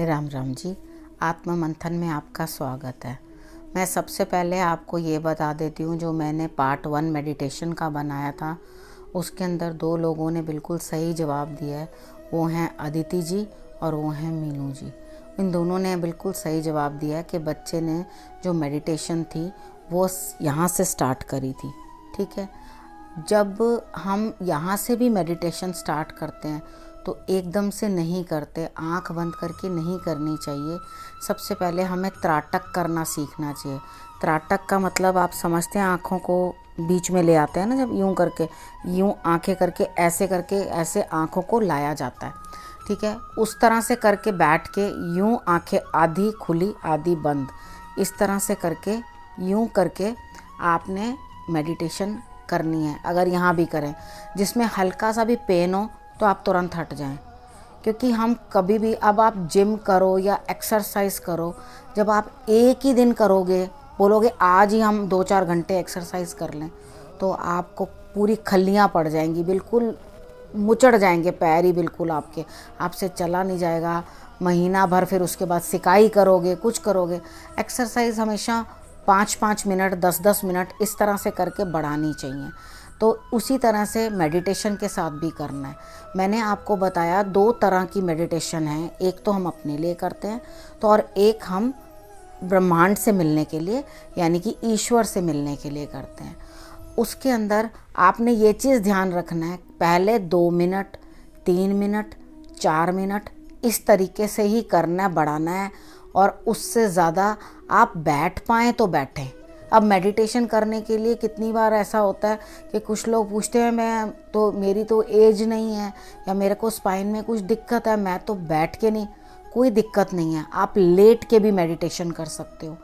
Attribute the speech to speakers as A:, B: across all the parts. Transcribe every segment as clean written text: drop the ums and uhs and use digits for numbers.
A: राम राम जी। आत्म मंथन में आपका स्वागत है। मैं सबसे पहले आपको ये बता देती हूँ, जो मैंने पार्ट 1 मेडिटेशन का बनाया था उसके अंदर 2 लोगों ने बिल्कुल सही जवाब दिया है। वो हैं अदिति जी और वो हैं मीनू जी। इन दोनों ने बिल्कुल सही जवाब दिया है कि बच्चे ने जो मेडिटेशन थी वो यहाँ से स्टार्ट करी थी। ठीक है, जब हम यहाँ से भी मेडिटेशन स्टार्ट करते हैं तो एकदम से नहीं करते, आंख बंद करके नहीं करनी चाहिए। सबसे पहले हमें त्राटक करना सीखना चाहिए। त्राटक का मतलब आप समझते हैं, आँखों को बीच में ले आते हैं ना, जब यूं करके, यूं आंखें करके ऐसे आँखों को लाया जाता है। ठीक है, उस तरह से करके बैठ के यूं आंखें आधी खुली आधी बंद, इस तरह से करके यूं करके आपने मेडिटेशन करनी है। अगर यहाँ भी करें जिसमें हल्का सा भी पेन हो तो आप तुरंत हट जाएं, क्योंकि हम कभी भी, अब आप जिम करो या एक्सरसाइज करो, जब आप एक ही दिन करोगे, बोलोगे आज ही हम 2-4 घंटे एक्सरसाइज कर लें, तो आपको पूरी खल्लियाँ पड़ जाएंगी, बिल्कुल मुचड़ जाएंगे पैर ही, बिल्कुल आपसे चला नहीं जाएगा महीना भर। फिर उसके बाद सिकाई करोगे, कुछ करोगे। एक्सरसाइज हमेशा 5-5 मिनट 10-10 मिनट इस तरह से करके बढ़ानी चाहिए। तो उसी तरह से मेडिटेशन के साथ भी करना है। मैंने आपको बताया 2 तरह की मेडिटेशन है, एक तो हम अपने लिए करते हैं तो, और एक हम ब्रह्मांड से मिलने के लिए यानी कि ईश्वर से मिलने के लिए करते हैं। उसके अंदर आपने ये चीज़ ध्यान रखना है, पहले 2 मिनट 3 मिनट 4 मिनट इस तरीके से ही करना है, बढ़ाना है, और उससे ज़्यादा आप बैठ पाएँ तो बैठें। अब मेडिटेशन करने के लिए कितनी बार ऐसा होता है कि कुछ लोग पूछते हैं, मैं तो, मेरी तो एज नहीं है या मेरे को स्पाइन में कुछ दिक्कत है, मैं तो बैठ के नहीं। कोई दिक्कत नहीं है, आप लेट के भी मेडिटेशन कर सकते हो।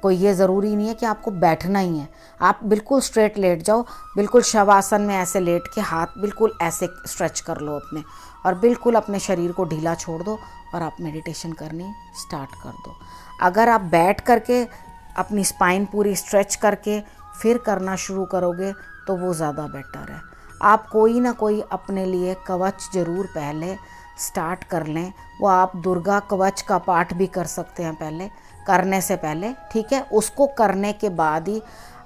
A: कोई ये ज़रूरी नहीं है कि आपको बैठना ही है। आप बिल्कुल स्ट्रेट लेट जाओ, बिल्कुल शवासन में ऐसे लेट के हाथ बिल्कुल ऐसे स्ट्रेच कर लो अपने, और बिल्कुल अपने शरीर को ढीला छोड़ दो और आप मेडिटेशन करनी स्टार्ट कर दो। अगर आप बैठ करके अपनी स्पाइन पूरी स्ट्रेच करके फिर करना शुरू करोगे तो वो ज़्यादा बेटर है। आप कोई ना कोई अपने लिए कवच ज़रूर पहले स्टार्ट कर लें। वो आप दुर्गा कवच का पाठ भी कर सकते हैं पहले, करने से पहले। ठीक है, उसको करने के बाद ही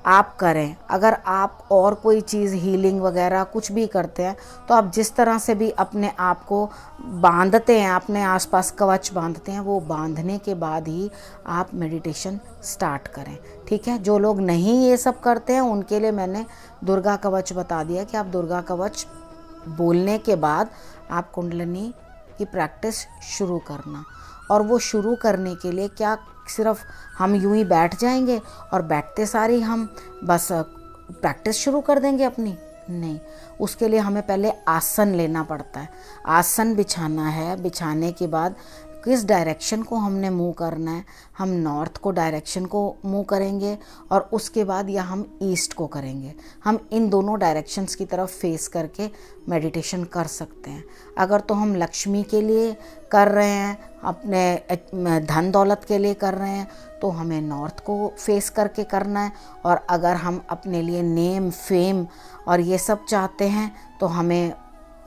A: आप करें। अगर आप और कोई चीज़ हीलिंग वगैरह कुछ भी करते हैं तो आप जिस तरह से भी अपने आप को बांधते हैं, अपने आसपास कवच बांधते हैं, वो बांधने के बाद ही आप मेडिटेशन स्टार्ट करें। ठीक है, जो लोग नहीं ये सब करते हैं उनके लिए मैंने दुर्गा कवच बता दिया कि आप दुर्गा कवच बोलने के बाद आप कुंडलिनी की प्रैक्टिस शुरू करना। और वो शुरू करने के लिए क्या सिर्फ हम यूं ही बैठ जाएंगे और बैठते सारी हम बस प्रैक्टिस शुरू कर देंगे अपनी? नहीं, उसके लिए हमें पहले आसन लेना पड़ता है। आसन बिछाना है, बिछाने के बाद किस डायरेक्शन को हमने मूव करना है, हम नॉर्थ को डायरेक्शन को मूव करेंगे और उसके बाद या हम ईस्ट को करेंगे। हम इन दोनों डायरेक्शंस की तरफ फेस करके मेडिटेशन कर सकते हैं। अगर तो हम लक्ष्मी के लिए कर रहे हैं, अपने धन दौलत के लिए कर रहे हैं, तो हमें नॉर्थ को फेस करके करना है। और अगर हम अपने लिए नेम फेम और ये सब चाहते हैं तो हमें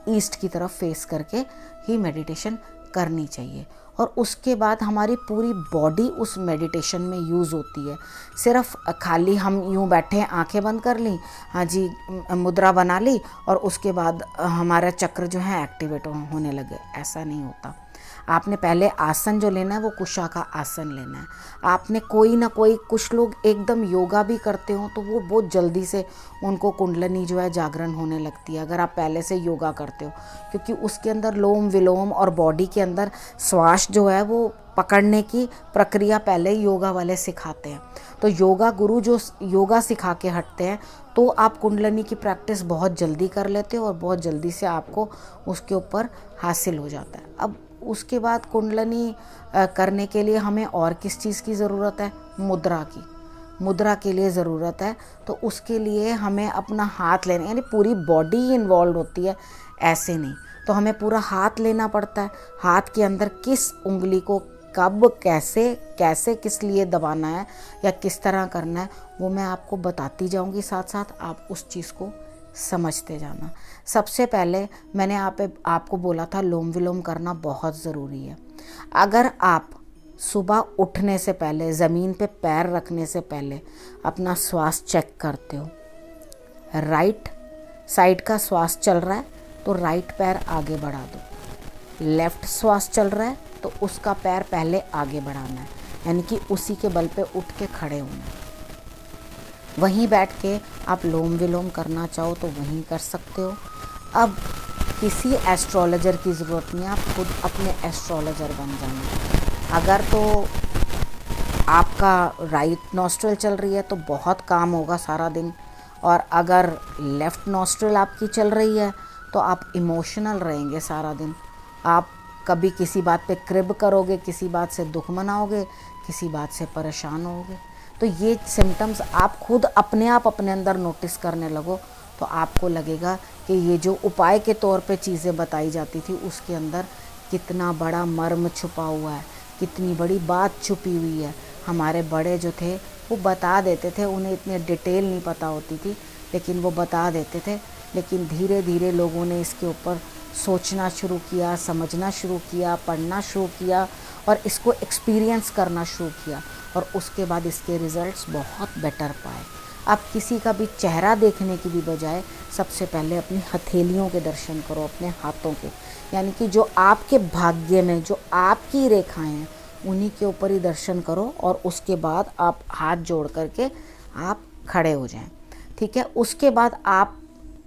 A: ईस्ट की तरफ फेस करके ही मेडिटेशन करनी चाहिए। और उसके बाद हमारी पूरी बॉडी उस मेडिटेशन में यूज़ होती है। सिर्फ खाली हम यूं बैठे आंखें बंद कर ली, हाँ जी, मुद्रा बना ली और उसके बाद हमारा चक्र जो है एक्टिवेट होने लगे, ऐसा नहीं होता। आपने पहले आसन जो लेना है वो कुशा का आसन लेना है। आपने कोई ना कोई, कुछ लोग एकदम योगा भी करते हो तो वो बहुत जल्दी से उनको कुंडलिनी जो है जागरण होने लगती है, अगर आप पहले से योगा करते हो, क्योंकि उसके अंदर लोम विलोम और बॉडी के अंदर श्वास जो है वो पकड़ने की प्रक्रिया पहले योगा वाले सिखाते हैं। तो योगा गुरु जो योगा सिखा के हटते हैं तो आप कुंडलिनी की प्रैक्टिस बहुत जल्दी कर लेते हो और बहुत जल्दी से आपको उसके ऊपर हासिल हो जाता है। अब उसके बाद कुंडलिनी करने के लिए हमें और किस चीज़ की ज़रूरत है? मुद्रा की। मुद्रा के लिए ज़रूरत है, तो उसके लिए हमें अपना हाथ लेना, यानी पूरी बॉडी इन्वॉल्व होती है, ऐसे नहीं। तो हमें पूरा हाथ लेना पड़ता है। हाथ के अंदर किस उंगली को कब कैसे कैसे किस लिए दबाना है या किस तरह करना है वो मैं आपको बताती जाऊंगी, साथ साथ आप उस चीज़ को समझते जाना। सबसे पहले मैंने आपको बोला था लोम विलोम करना बहुत ज़रूरी है। अगर आप सुबह उठने से पहले, ज़मीन पे पैर रखने से पहले अपना श्वास चेक करते हो, राइट साइड का श्वास चल रहा है तो राइट पैर आगे बढ़ा दो, लेफ़्ट श्वास चल रहा है तो उसका पैर पहले आगे बढ़ाना है, यानी कि उसी के बल पे उठ के खड़े होना है। वहीं बैठ के आप लोम विलोम करना चाहो तो वहीं कर सकते हो। अब किसी एस्ट्रोलॉजर की ज़रूरत नहीं है, आप खुद अपने एस्ट्रोलॉजर बन जाना। अगर तो आपका राइट नॉस्ट्रल चल रही है तो बहुत काम होगा सारा दिन, और अगर लेफ़्ट नॉस्ट्रल आपकी चल रही है तो आप इमोशनल रहेंगे सारा दिन। आप कभी किसी बात पे क्रिब करोगे, किसी बात से दुख मनाओगे, किसी बात से परेशान होगे। तो ये सिम्टम्स आप खुद अपने अंदर नोटिस करने लगो तो आपको लगेगा कि ये जो उपाय के तौर पे चीज़ें बताई जाती थी उसके अंदर कितना बड़ा मर्म छुपा हुआ है, कितनी बड़ी बात छुपी हुई है। हमारे बड़े जो थे वो बता देते थे, उन्हें इतनी डिटेल नहीं पता होती थी लेकिन वो बता देते थे। लेकिन धीरे धीरे लोगों ने इसके ऊपर सोचना शुरू किया, समझना शुरू किया, पढ़ना शुरू किया और इसको एक्सपीरियंस करना शुरू किया, और उसके बाद इसके रिज़ल्ट्स बहुत बेटर पाए। आप किसी का भी चेहरा देखने की भी बजाय सबसे पहले अपनी हथेलियों के दर्शन करो, अपने हाथों के, यानी कि जो आपके भाग्य में जो आपकी रेखाएं हैं उन्हीं के ऊपर ही दर्शन करो, और उसके बाद आप हाथ जोड़ करके आप खड़े हो जाएं। ठीक है, उसके बाद आप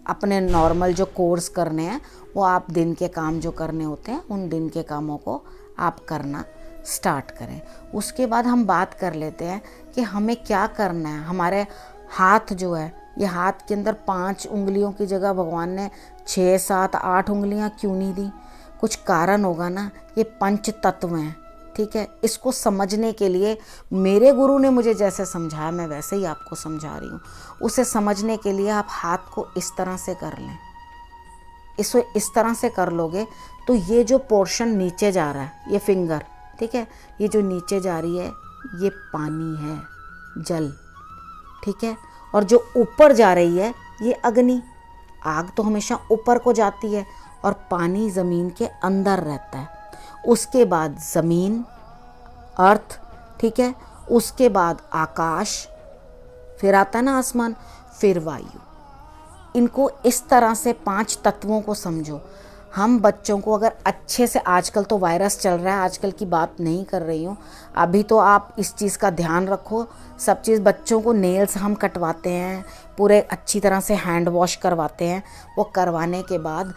A: अपने नॉर्मल जो कोर्स करने हैं वो आप दिन के काम जो करने होते हैं उन दिन के कामों को आप करना स्टार्ट करें। उसके बाद हम बात कर लेते हैं कि हमें क्या करना है। हमारे हाथ जो है, ये हाथ के अंदर 5 उंगलियों की जगह भगवान ने 6, 7, 8 उंगलियां क्यों नहीं दी? कुछ कारण होगा ना। ये पंच तत्व हैं, ठीक है। इसको समझने के लिए मेरे गुरु ने मुझे जैसे समझाया मैं वैसे ही आपको समझा रही हूँ। उसे समझने के लिए आप हाथ को इस तरह से कर लें, इसको इस तरह से कर लोगे तो ये जो पोर्शन नीचे जा रहा है, ये फिंगर, ठीक है, ये जो नीचे जा रही है ये पानी है, जल, ठीक है। और जो ऊपर जा रही है ये अग्नि। आग तो हमेशा ऊपर को जाती है और पानी ज़मीन के अंदर रहता है। उसके बाद ज़मीन, अर्थ, ठीक है। उसके बाद आकाश, फिर आता है ना आसमान, फिर वायु। इनको इस तरह से 5 तत्वों को समझो। हम बच्चों को अगर अच्छे से, आजकल तो वायरस चल रहा है, आजकल की बात नहीं कर रही हूँ, अभी तो आप इस चीज़ का ध्यान रखो। सब चीज़, बच्चों को नेल्स हम कटवाते हैं, पूरे अच्छी तरह से हैंड वॉश करवाते हैं। वो करवाने के बाद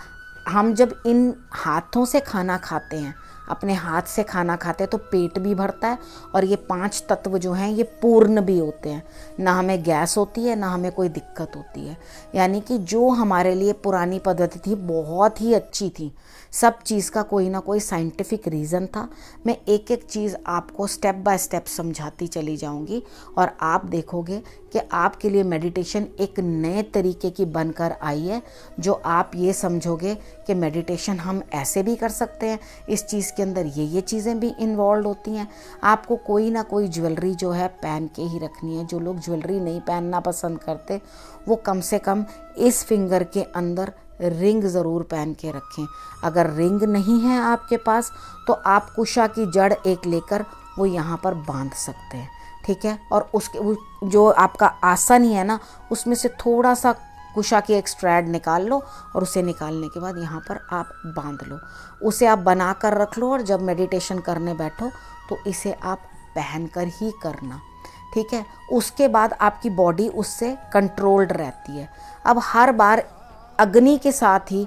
A: हम जब इन हाथों से खाना खाते हैं, अपने हाथ से खाना खाते हैं तो पेट भी भरता है और ये 5 तत्व जो हैं ये पूर्ण भी होते हैं। ना हमें गैस होती है, ना हमें कोई दिक्कत होती है। यानी कि जो हमारे लिए पुरानी पद्धति थी बहुत ही अच्छी थी। सब चीज़ का कोई ना कोई साइंटिफिक रीज़न था। मैं एक एक चीज़ आपको स्टेप बाय स्टेप समझाती चली जाऊंगी और आप देखोगे कि आपके लिए मेडिटेशन एक नए तरीके की बनकर आई है, जो आप ये समझोगे कि मेडिटेशन हम ऐसे भी कर सकते हैं, इस चीज़ के अंदर ये चीज़ें भी इन्वॉल्व होती हैं। आपको कोई ना कोई ज्वेलरी जो है पहन के ही रखनी है। जो लोग ज्वेलरी नहीं पहनना पसंद करते वो कम से कम इस फिंगर के अंदर रिंग ज़रूर पहन के रखें। अगर रिंग नहीं है आपके पास तो आप कुशा की जड़ एक लेकर वो यहाँ पर बांध सकते हैं, ठीक है। और उसके जो आपका आसन ही है ना, उसमें से थोड़ा सा कुशा की एक स्ट्रैड निकाल लो और उसे निकालने के बाद यहाँ पर आप बांध लो। उसे आप बना कर रख लो और जब मेडिटेशन करने बैठो तो इसे आप पहन कर ही करना, ठीक है। उसके बाद आपकी बॉडी उससे कंट्रोल्ड रहती है। अब हर बार अग्नि के साथ ही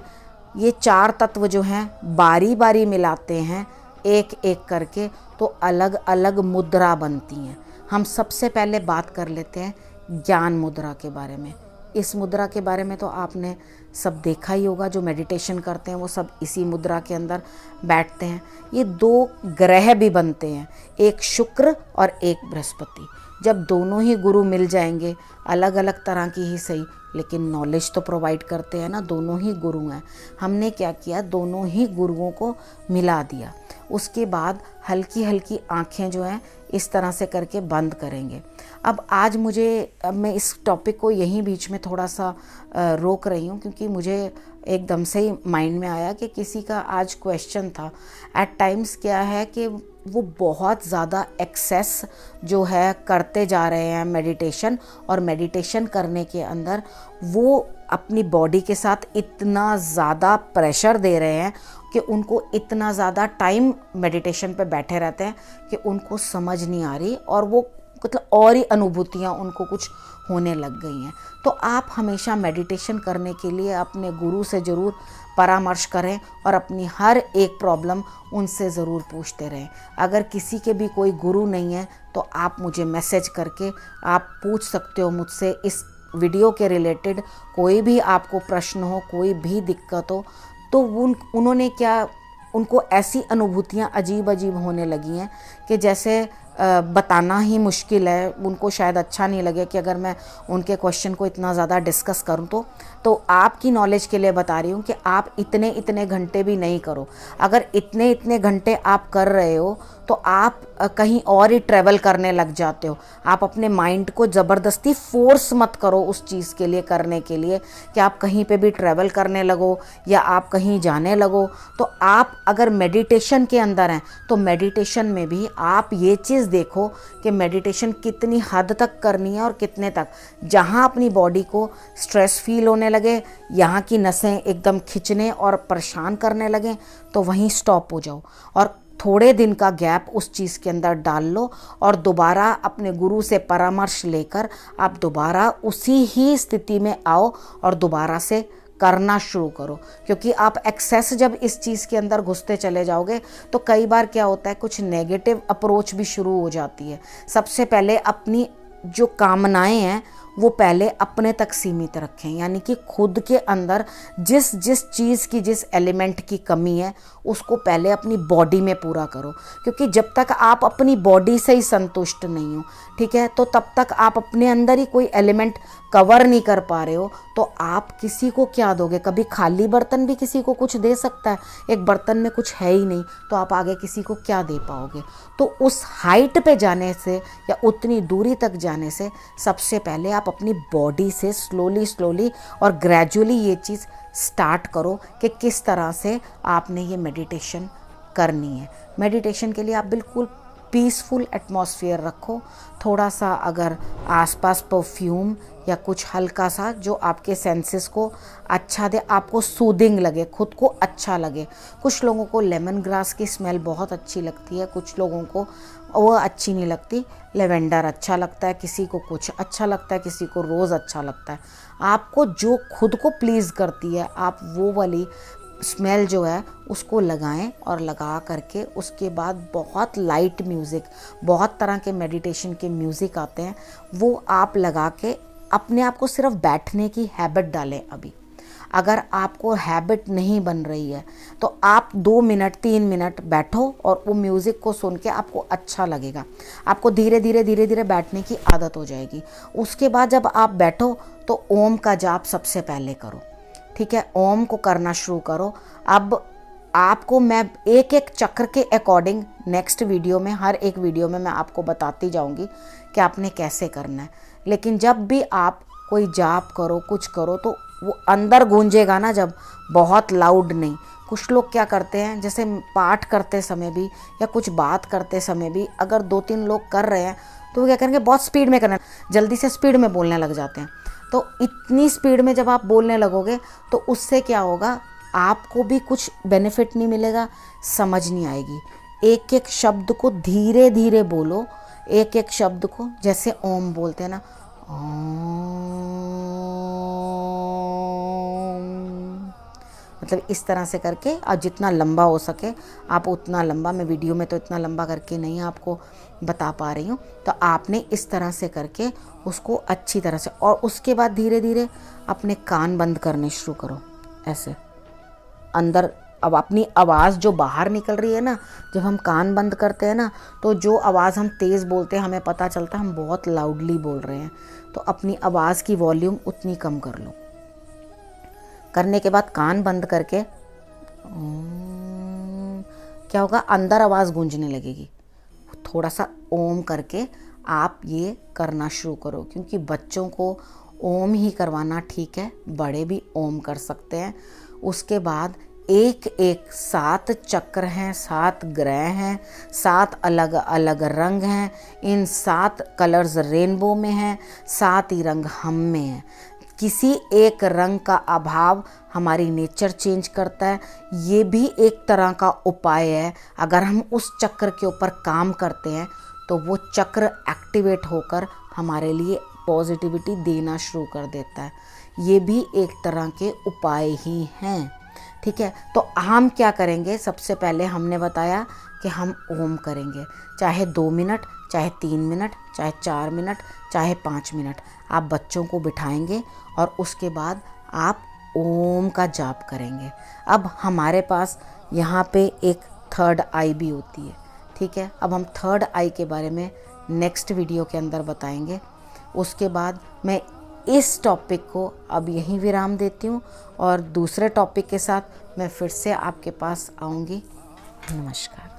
A: ये 4 तत्व जो हैं बारी बारी मिलाते हैं एक एक करके, तो अलग अलग मुद्रा बनती हैं। हम सबसे पहले बात कर लेते हैं ज्ञान मुद्रा के बारे में। इस मुद्रा के बारे में तो आपने सब देखा ही होगा, जो मेडिटेशन करते हैं वो सब इसी मुद्रा के अंदर बैठते हैं। ये 2 ग्रह भी बनते हैं, एक शुक्र और एक बृहस्पति। जब दोनों ही गुरु मिल जाएंगे, अलग अलग तरह की ही सही, लेकिन नॉलेज तो प्रोवाइड करते हैं ना, दोनों ही गुरु हैं। हमने क्या किया, दोनों ही गुरुओं को मिला दिया। उसके बाद हल्की हल्की आँखें जो हैं इस तरह से करके बंद करेंगे। अब मैं इस टॉपिक को यहीं बीच में थोड़ा सा रोक रही हूँ, क्योंकि मुझे एकदम से ही माइंड में आया कि किसी का आज क्वेश्चन था। एट टाइम्स क्या है कि वो बहुत ज़्यादा एक्सेस जो है करते जा रहे हैं मेडिटेशन, और मेडिटेशन करने के अंदर वो अपनी बॉडी के साथ इतना ज़्यादा प्रेशर दे रहे हैं कि उनको इतना ज़्यादा टाइम मेडिटेशन पे बैठे रहते हैं कि उनको समझ नहीं आ रही, और वो मतलब और ही अनुभूतियाँ उनको कुछ होने लग गई हैं। तो आप हमेशा मेडिटेशन करने के लिए अपने गुरु से ज़रूर परामर्श करें और अपनी हर एक प्रॉब्लम उनसे ज़रूर पूछते रहें। अगर किसी के भी कोई गुरु नहीं है तो आप मुझे मैसेज करके आप पूछ सकते हो मुझसे इस वीडियो के रिलेटेड। कोई भी आपको प्रश्न हो, कोई भी दिक्कत हो, तो उनको ऐसी अनुभूतियाँ अजीब अजीब होने लगी हैं कि जैसे बताना ही मुश्किल है। उनको शायद अच्छा नहीं लगे कि अगर मैं उनके क्वेश्चन को इतना ज़्यादा डिस्कस करूं। तो आपकी नॉलेज के लिए बता रही हूँ कि आप इतने इतने घंटे भी नहीं करो। अगर इतने इतने घंटे आप कर रहे हो तो आप कहीं और ही ट्रैवल करने लग जाते हो। आप अपने माइंड को ज़बरदस्ती फोर्स मत करो उस चीज़ के लिए करने के लिए कि आप कहीं पे भी ट्रैवल करने लगो या आप कहीं जाने लगो। तो आप अगर मेडिटेशन के अंदर हैं तो मेडिटेशन में भी आप ये चीज़ देखो कि मेडिटेशन कितनी हद तक करनी है और कितने तक। जहाँ अपनी बॉडी को स्ट्रेस फील होने लगे, यहाँ की नसें एकदम खिंचने और परेशान करने लगें, तो वहीं स्टॉप हो जाओ और थोड़े दिन का गैप उस चीज़ के अंदर डाल लो और दोबारा अपने गुरु से परामर्श लेकर आप दोबारा उसी ही स्थिति में आओ और दोबारा से करना शुरू करो। क्योंकि आप एक्सेस जब इस चीज़ के अंदर घुसते चले जाओगे तो कई बार क्या होता है, कुछ नेगेटिव अप्रोच भी शुरू हो जाती है। सबसे पहले अपनी जो कामनाएं हैं वो पहले अपने तक सीमित रखें, यानी कि खुद के अंदर जिस जिस चीज़ की, जिस एलिमेंट की कमी है उसको पहले अपनी बॉडी में पूरा करो। क्योंकि जब तक आप अपनी बॉडी से ही संतुष्ट नहीं हो, ठीक है, तो तब तक आप अपने अंदर ही कोई एलिमेंट कवर नहीं कर पा रहे हो, तो आप किसी को क्या दोगे। कभी खाली बर्तन भी किसी को कुछ दे सकता है, एक बर्तन में कुछ है ही नहीं तो आप आगे किसी को क्या दे पाओगे। तो उस हाइट पे जाने से या उतनी दूरी तक जाने से सबसे पहले आप अपनी बॉडी से स्लोली और ग्रेजुअली ये चीज़ स्टार्ट करो कि किस तरह से आपने ये मेडिटेशन करनी है। मेडिटेशन के लिए आप बिल्कुल पीसफुल एटमॉस्फेयर रखो। थोड़ा सा अगर आसपास परफ्यूम या कुछ हल्का सा जो आपके सेंसेस को अच्छा दे, आपको सूदिंग लगे, खुद को अच्छा लगे। कुछ लोगों को लेमन ग्रास की स्मेल बहुत अच्छी लगती है, कुछ लोगों को वो अच्छी नहीं लगती। लेवेंडर अच्छा लगता है, किसी को कुछ अच्छा लगता है, किसी को रोज़ अच्छा लगता है। आपको जो खुद को प्लीज़ करती है आप वो वाली स्मेल जो है उसको लगाएं और लगा करके उसके बाद बहुत लाइट म्यूज़िक, बहुत तरह के मेडिटेशन के म्यूज़िक आते हैं, वो आप लगा के अपने आप को सिर्फ बैठने की हैबिट डालें। अभी अगर आपको हैबिट नहीं बन रही है तो आप 2 मिनट 3 मिनट बैठो और वो म्यूज़िक को सुन के आपको अच्छा लगेगा। आपको धीरे धीरे बैठने की आदत हो जाएगी। उसके बाद जब आप बैठो तो ओम का जाप सबसे पहले करो, ठीक है। ओम को करना शुरू करो। अब आपको मैं एक एक चक्र के अकॉर्डिंग नेक्स्ट वीडियो में, हर एक वीडियो में मैं आपको बताती जाऊंगी कि आपने कैसे करना है। लेकिन जब भी आप कोई जाप करो, कुछ करो, तो वो अंदर गूंजेगा ना, जब बहुत लाउड नहीं। कुछ लोग क्या करते हैं, जैसे पाठ करते समय भी या कुछ बात करते समय भी अगर 2-3 लोग कर रहे हैं तो वो क्या करेंगे, बहुत स्पीड में करना, जल्दी से स्पीड में बोलने लग जाते हैं। तो इतनी स्पीड में जब आप बोलने लगोगे तो उससे क्या होगा, आपको भी कुछ बेनिफिट नहीं मिलेगा, समझ नहीं आएगी। एक एक शब्द को धीरे धीरे बोलो, एक एक शब्द को, जैसे ओम बोलते हैं ना, मतलब इस तरह से करके, और जितना लंबा हो सके आप उतना लंबा। मैं वीडियो में तो इतना लंबा करके नहीं आपको बता पा रही हूँ, तो आपने इस तरह से करके उसको अच्छी तरह से, और उसके बाद धीरे धीरे अपने कान बंद करने शुरू करो ऐसे अंदर। अब अपनी आवाज़ जो बाहर निकल रही है ना, जब हम कान बंद करते हैं ना तो जो आवाज़ हम तेज़ बोलते हैं हमें पता चलता है हम बहुत लाउडली बोल रहे हैं। तो अपनी आवाज़ की वॉल्यूम उतनी कम कर लो। करने के बाद कान बंद करके क्या होगा, अंदर आवाज़ गूंजने लगेगी। थोड़ा सा ओम करके आप ये करना शुरू करो, क्योंकि बच्चों को ओम ही करवाना ठीक है, बड़े भी ओम कर सकते हैं। उसके बाद एक एक 7 चक्र हैं, 7 ग्रह हैं, 7 अलग अलग रंग हैं, इन 7 कलर्स रेनबो में हैं, 7 ही रंग हम में हैं। किसी एक रंग का अभाव हमारी नेचर चेंज करता है, ये भी एक तरह का उपाय है। अगर हम उस चक्र के ऊपर काम करते हैं तो वो चक्र एक्टिवेट होकर हमारे लिए पॉजिटिविटी देना शुरू कर देता है। ये भी एक तरह के उपाय ही हैं, ठीक है। तो हम क्या करेंगे, सबसे पहले हमने बताया कि हम ओम करेंगे, चाहे 2 मिनट, चाहे 3 मिनट, चाहे 4 मिनट, चाहे 5 मिनट। आप बच्चों को बिठाएंगे और उसके बाद आप ओम का जाप करेंगे। अब हमारे पास यहाँ पे एक थर्ड आई भी होती है, ठीक है। अब हम थर्ड आई के बारे में नेक्स्ट वीडियो के अंदर बताएंगे। उसके बाद मैं इस टॉपिक को अब यहीं विराम देती हूँ और दूसरे टॉपिक के साथ मैं फिर से आपके पास आऊँगी। नमस्कार।